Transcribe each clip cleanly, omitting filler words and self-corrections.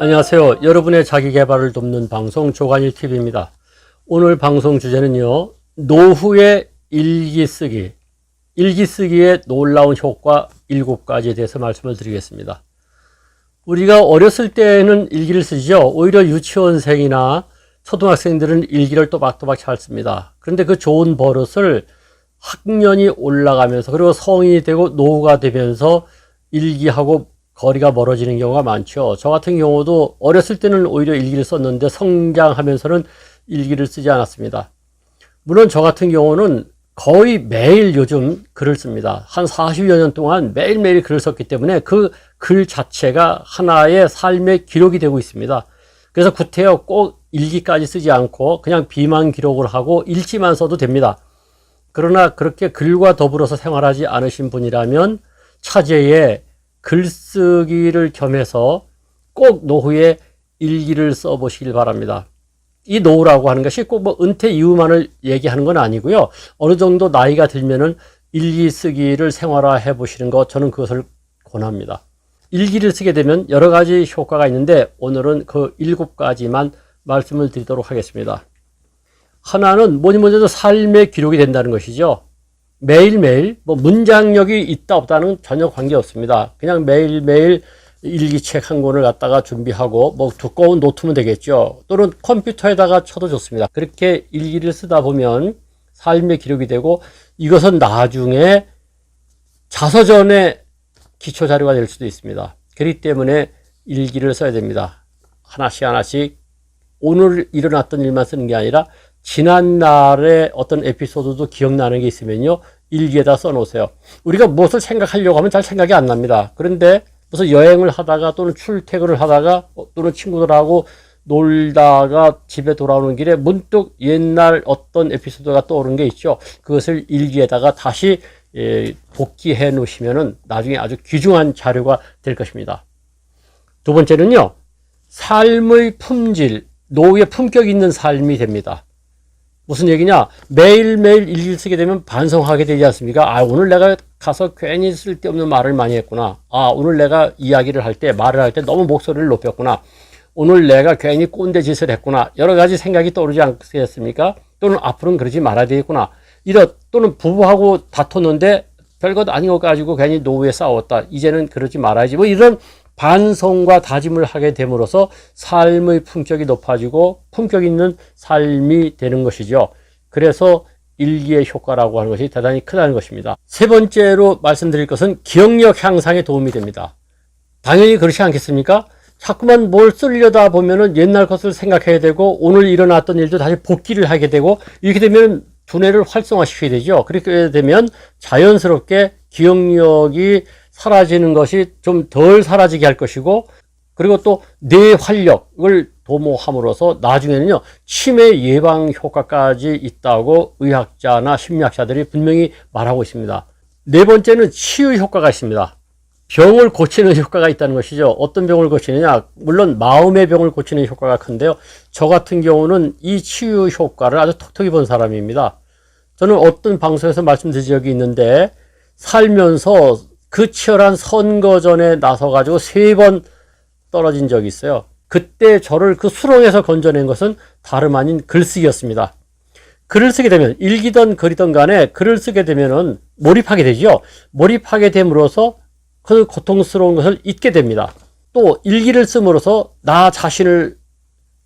안녕하세요. 여러분의 자기계발을 돕는 방송 조관일TV입니다. 오늘 방송 주제는요, 노후의 일기쓰기, 일기쓰기의 놀라운 효과 7가지에 대해서 말씀을 드리겠습니다. 우리가 어렸을 때는 일기를 쓰죠. 오히려 유치원생이나 초등학생들은 일기를 또박또박 잘 씁니다. 그런데 그 좋은 버릇을 학년이 올라가면서 그리고 성인이 되고 노후가 되면서 일기하고 거리가 멀어지는 경우가 많죠. 저 같은 경우도 어렸을 때는 오히려 일기를 썼는데 성장하면서는 일기를 쓰지 않았습니다. 물론 저 같은 경우는 거의 매일 요즘 글을 씁니다. 한 40여 년 동안 매일매일 글을 썼기 때문에 그 글 자체가 하나의 삶의 기록이 되고 있습니다. 그래서 구태여 꼭 일기까지 쓰지 않고 그냥 비만 기록을 하고 일지만 써도 됩니다. 그러나 그렇게 글과 더불어서 생활하지 않으신 분이라면 차제에 글쓰기를 겸해서 꼭 노후에 일기를 써보시길 바랍니다. 이 노후라고 하는 것이 꼭 은퇴 이후만을 얘기하는 건 아니고요. 어느 정도 나이가 들면은 일기 쓰기를 생활화해 보시는 것, 저는 그것을 권합니다. 일기를 쓰게 되면 여러 가지 효과가 있는데 오늘은 그 7가지만 말씀을 드리도록 하겠습니다. 하나는 뭐니 해도 삶의 기록이 된다는 것이죠. 매일매일 문장력이 있다 없다는 전혀 관계없습니다. 그냥 매일매일 일기책 한 권을 갖다가 준비하고 두꺼운 노트면 되겠죠. 또는 컴퓨터에다가 쳐도 좋습니다. 그렇게 일기를 쓰다 보면 삶의 기록이 되고 이것은 나중에 자서전의 기초자료가 될 수도 있습니다. 그렇기 때문에 일기를 써야 됩니다. 하나씩 하나씩 오늘 일어났던 일만 쓰는 게 아니라 지난날의 어떤 에피소드도 기억나는 게 있으면요, 일기에다 써놓으세요. 우리가 무엇을 생각하려고 하면 잘 생각이 안 납니다. 그런데 무슨 여행을 하다가 또는 출퇴근을 하다가 또는 친구들하고 놀다가 집에 돌아오는 길에 문득 옛날 어떤 에피소드가 떠오르는 게 있죠. 그것을 일기에다가 다시 복기해 놓으시면은 나중에 아주 귀중한 자료가 될 것입니다. 두 번째는요, 삶의 품질, 노후의 품격 있는 삶이 됩니다. 무슨 얘기냐? 매일매일 일기를 쓰게 되면 반성하게 되지 않습니까? 아, 오늘 내가 가서 괜히 쓸데없는 말을 많이 했구나. 아, 오늘 내가 이야기를 할 때, 말을 할 때 너무 목소리를 높였구나. 오늘 내가 괜히 꼰대 짓을 했구나. 여러 가지 생각이 떠오르지 않겠습니까? 또는 앞으로는 그러지 말아야 되겠구나. 또는 부부하고 다퉜는데 별것 아닌 것 가지고 괜히 노후에 싸웠다. 이제는 그러지 말아야지. 이런 반성과 다짐을 하게 됨으로써 삶의 품격이 높아지고 품격 있는 삶이 되는 것이죠. 그래서 일기의 효과라고 하는 것이 대단히 크다는 것입니다. 세 번째로 말씀드릴 것은 기억력 향상에 도움이 됩니다. 당연히 그렇지 않겠습니까? 자꾸만 뭘 쓰려다 보면은 옛날 것을 생각해야 되고 오늘 일어났던 일도 다시 복기를 하게 되고 이렇게 되면 두뇌를 활성화시켜야 되죠. 그렇게 되면 자연스럽게 기억력이 사라지는 것이 좀 덜 사라지게 할 것이고, 그리고 또 뇌 활력을 도모함으로써 나중에는요, 치매 예방 효과까지 있다고 의학자나 심리학자들이 분명히 말하고 있습니다. 네 번째는 치유 효과가 있습니다. 병을 고치는 효과가 있다는 것이죠. 어떤 병을 고치느냐? 물론 마음의 병을 고치는 효과가 큰데요. 저 같은 경우는 이 치유 효과를 아주 톡톡히 본 사람입니다. 저는 어떤 방송에서 말씀드린 적이 있는데 살면서 그 치열한 선거전에 나서가지고 3번 떨어진 적이 있어요. 그때 저를 그 수렁에서 건져낸 것은 다름 아닌 글쓰기였습니다. 글을 쓰게 되면, 일기든 글이든 간에 글을 쓰게 되면은 몰입하게 되죠. 몰입하게 됨으로써 그 고통스러운 것을 잊게 됩니다. 또 일기를 씀으로써 나 자신을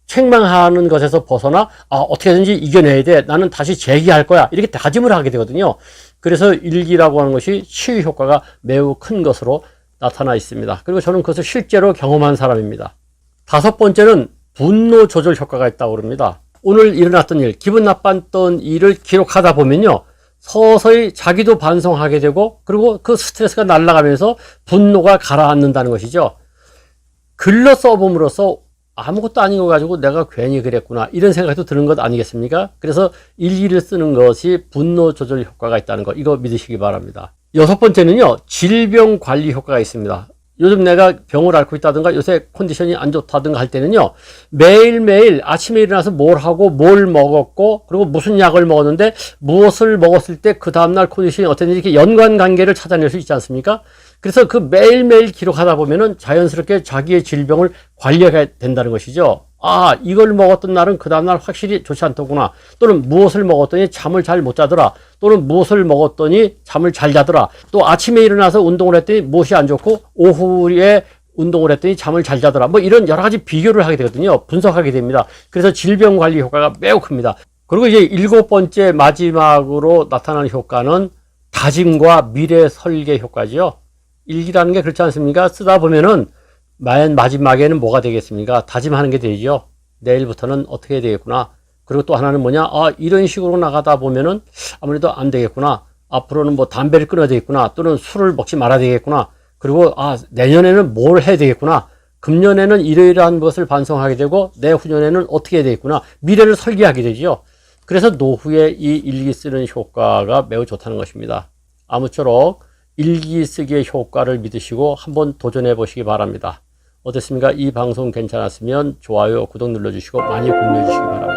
책망하는 것에서 벗어나 어떻게든지 이겨내야 돼. 나는 다시 재기할 거야. 이렇게 다짐을 하게 되거든요. 그래서 일기라고 하는 것이 치유 효과가 매우 큰 것으로 나타나 있습니다. 그리고 저는 그것을 실제로 경험한 사람입니다. 다섯 번째는 분노 조절 효과가 있다고 그럽니다. 오늘 일어났던 일, 기분 나빴던 일을 기록하다 보면요, 서서히 자기도 반성하게 되고 그리고 그 스트레스가 날아가면서 분노가 가라앉는다는 것이죠. 글로 써봄으로써 아무것도 아닌 거 가지고 내가 괜히 그랬구나 이런 생각도 드는 것 아니겠습니까? 그래서 일기를 쓰는 것이 분노 조절 효과가 있다는 거, 이거 믿으시기 바랍니다. 여섯 번째는요, 질병 관리 효과가 있습니다. 요즘 내가 병을 앓고 있다든가 요새 컨디션이 안 좋다든가 할 때는요, 매일매일 아침에 일어나서 뭘 하고 뭘 먹었고 그리고 무슨 약을 먹었는데 무엇을 먹었을 때 그 다음날 컨디션이 어땠는지 이렇게 연관관계를 찾아낼 수 있지 않습니까? 그래서 그 매일매일 기록하다 보면은 자연스럽게 자기의 질병을 관리하게 된다는 것이죠. 아, 이걸 먹었던 날은 그 다음날 확실히 좋지 않더구나. 또는 무엇을 먹었더니 잠을 잘 못 자더라. 또는 무엇을 먹었더니 잠을 잘 자더라. 또 아침에 일어나서 운동을 했더니 무엇이 안 좋고 오후에 운동을 했더니 잠을 잘 자더라. 뭐 이런 여러 가지 비교를 하게 되거든요. 분석하게 됩니다. 그래서 질병 관리 효과가 매우 큽니다. 그리고 이제 7번째 마지막으로 나타나는 효과는 다짐과 미래 설계 효과지요. 일기라는 게 그렇지 않습니까? 쓰다 보면은 맨 마지막에는 뭐가 되겠습니까? 다짐하는 게 되죠. 내일부터는 어떻게 해야 되겠구나. 그리고 또 하나는 뭐냐? 아, 이런 식으로 나가다 보면은 아무래도 안 되겠구나. 앞으로는 뭐 담배를 끊어야 되겠구나. 또는 술을 먹지 말아야 되겠구나. 그리고 아, 내년에는 뭘 해야 되겠구나. 금년에는 이러이러한 것을 반성하게 되고 내후년에는 어떻게 해야 되겠구나. 미래를 설계하게 되죠. 그래서 노후에 이 일기 쓰는 효과가 매우 좋다는 것입니다. 아무쪼록 일기 쓰기의 효과를 믿으시고 한번 도전해 보시기 바랍니다. 어떻습니까? 이 방송 괜찮았으면 좋아요, 구독 눌러주시고 많이 공유해 주시기 바랍니다.